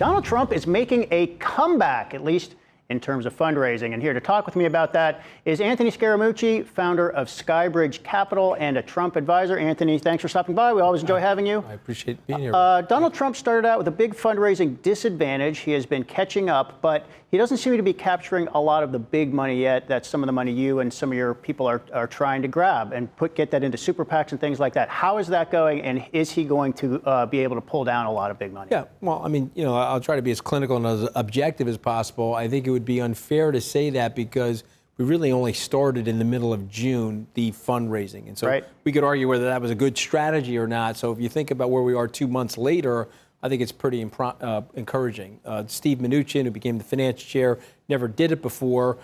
Donald Trump is making a comeback, at least in terms of fundraising. And here to talk with me about that is Anthony Scaramucci, founder of Skybridge Capital and a Trump advisor. Anthony, thanks for stopping by. We always enjoy having you. I appreciate being here. Donald Trump started out with a big fundraising disadvantage. He has been catching up, but he doesn't seem to be capturing a lot of the big money yet. That's some of the money you and some of your people are trying to grab and get that into super PACs and things like that. How is that going, and is he going to be able to pull down a lot of big money? Yeah, well, I mean, I'll try to be as clinical and as objective as possible. I think it would be unfair to say that because we really only started in the middle of June, the fundraising. And so we could argue whether that was a good strategy or not. So if you think about where we are 2 months later, I think it's pretty encouraging. Steve Mnuchin, who became the finance chair, never did it before,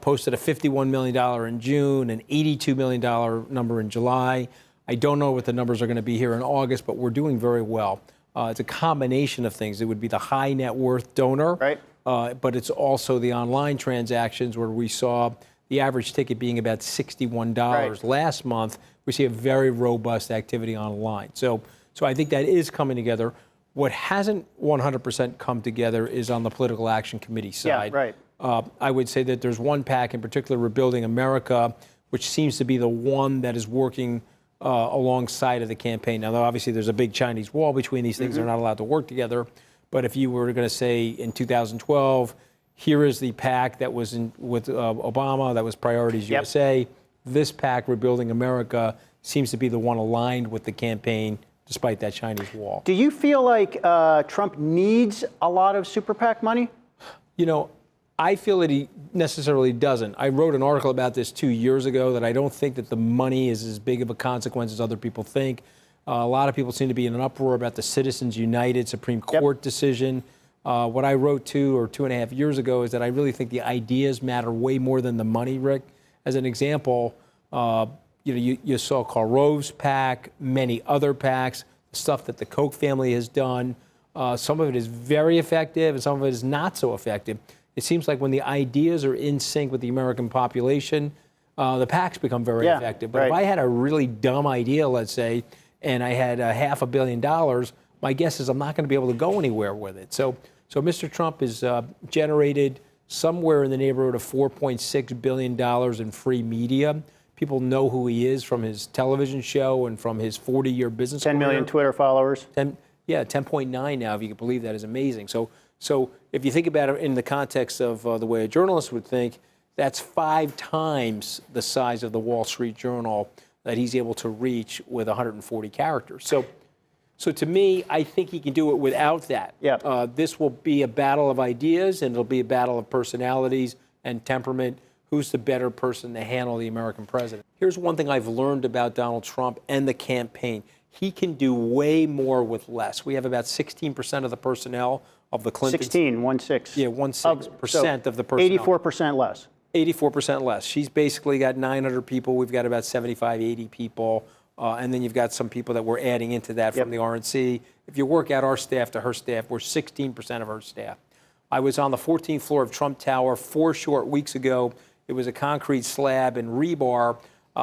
posted a $51 million in June, an $82 million number in July. I don't know what the numbers are going to be here in August, but we're doing very well. It's a combination of things. It would be the high net worth donor, but it's also the online transactions where we saw the average ticket being about $61 last month. We see a very robust activity online. So I think that is coming together. What hasn't 100% come together is on the political action committee side. I would say that there's one PAC in particular, Rebuilding America, which seems to be the one that is working alongside of the campaign. Now, obviously, there's a big Chinese wall between these things. They're not allowed to work together. But if you were going to say in 2012, here is the PAC that was with Obama, that was Priorities USA. This PAC, Rebuilding America, seems to be the one aligned with the campaign, despite that Chinese wall. Do you feel like Trump needs a lot of super PAC money? I feel that he necessarily doesn't. I wrote an article about this 2 years ago that I don't think that the money is as big of a consequence as other people think. A lot of people seem to be in an uproar about the Citizens United Supreme Court decision. What I wrote 2 or 2.5 years ago is that I really think the ideas matter way more than the money, Rick. As an example, you saw Karl Rove's PAC, many other PACs, stuff that the Koch family has done. Some of it is very effective and some of it is not so effective. It seems like when the ideas are in sync with the American population, the PACs become very effective. But if I had a really dumb idea, let's say, and I had $500 million, my guess is I'm not going to be able to go anywhere with it. So Mr. Trump has generated somewhere in the neighborhood of $4.6 billion in free media. People know who he is from his television show and from his 40-year business career. 10 million Twitter followers. 10.9 now, if you can believe that, is amazing. So if you think about it in the context of the way a journalist would think, that's 5 times the size of the Wall Street Journal that he's able to reach with 140 characters. So to me, I think he can do it without that. This will be a battle of ideas, and it'll be a battle of personalities and temperament. Who's the better person to handle the American president? Here's one thing I've learned about Donald Trump and the campaign. He can do way more with less. We have about 16% of the personnel of the Clintons. 16. Yeah, 16% of the personnel. 84% less. 84% less. She's basically got 900 people. We've got about 75, 80 people. And then you've got some people that we're adding into that from the RNC. If you work out our staff to her staff, we're 16% of her staff. I was on the 14th floor of Trump Tower 4 short weeks ago. It was a concrete slab and rebar.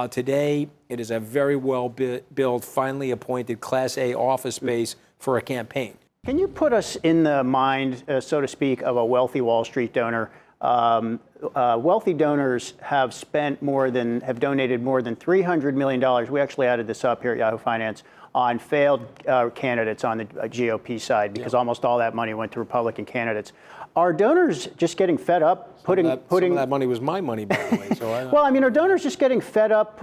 Today, it is a very well-built, finally appointed Class A office space for a campaign. Can you put us in the mind, so to speak, of a wealthy Wall Street donor? Wealthy donors have donated more than $300 million. We actually added this up here at Yahoo Finance on failed candidates on the GOP side because almost all that money went to Republican candidates. Are donors just getting fed up Some of that money was my money, by the way. So well, I mean, are donors just getting fed up,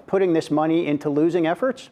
putting this money into losing efforts?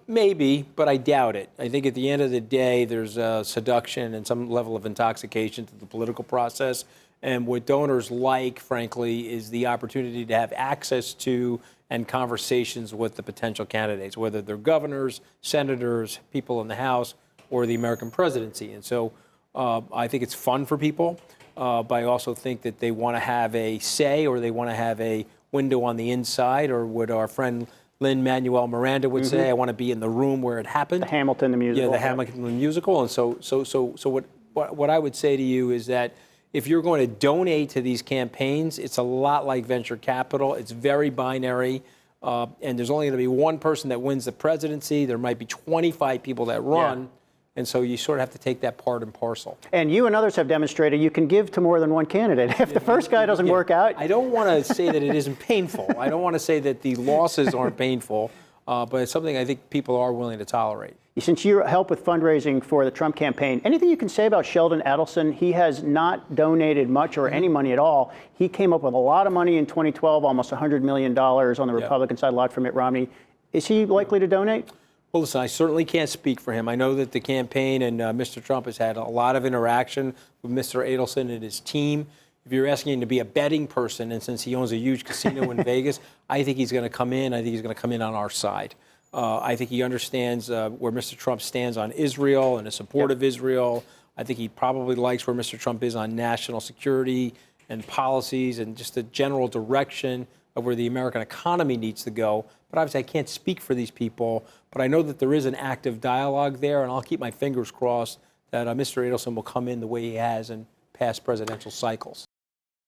Maybe, but I doubt it. I think at the end of the day, there's seduction and some level of intoxication to the political process. And what donors like, frankly, is the opportunity to have access to and conversations with the potential candidates, whether they're governors, senators, people in the House, or the American presidency. And so I think it's fun for people, but I also think that they want to have a say or they want to have a window on the inside, or what our friend Lin-Manuel Miranda would say, I want to be in the room where it happened. The Hamilton, the musical. Yeah, the Hamilton, the musical. And so what I would say to you is that if you're going to donate to these campaigns, it's a lot like venture capital. It's very binary. And there's only going to be one person that wins the presidency. There might be 25 people that run. And so you sort of have to take that part and parcel. And you and others have demonstrated you can give to more than one candidate. If the first guy doesn't work out. I don't want to say that it isn't painful. I don't want to say that the losses aren't painful, but it's something I think people are willing to tolerate. Since you help with fundraising for the Trump campaign, anything you can say about Sheldon Adelson? He has not donated much or any money at all. He came up with a lot of money in 2012, almost $100 million on the Republican side, a lot for Mitt Romney. Is he likely to donate? Well, listen, I certainly can't speak for him. I know that the campaign and Mr. Trump has had a lot of interaction with Mr. Adelson and his team. If you're asking him to be a betting person, and since he owns a huge casino in Vegas, I think he's going to come in. I think he's going to come in on our side. I think he understands where Mr. Trump stands on Israel and his support of Israel. I think he probably likes where Mr. Trump is on national security and policies and just the general direction of where the American economy needs to go. But obviously, I can't speak for these people. But I know that there is an active dialogue there, and I'll keep my fingers crossed that Mr. Adelson will come in the way he has in past presidential cycles.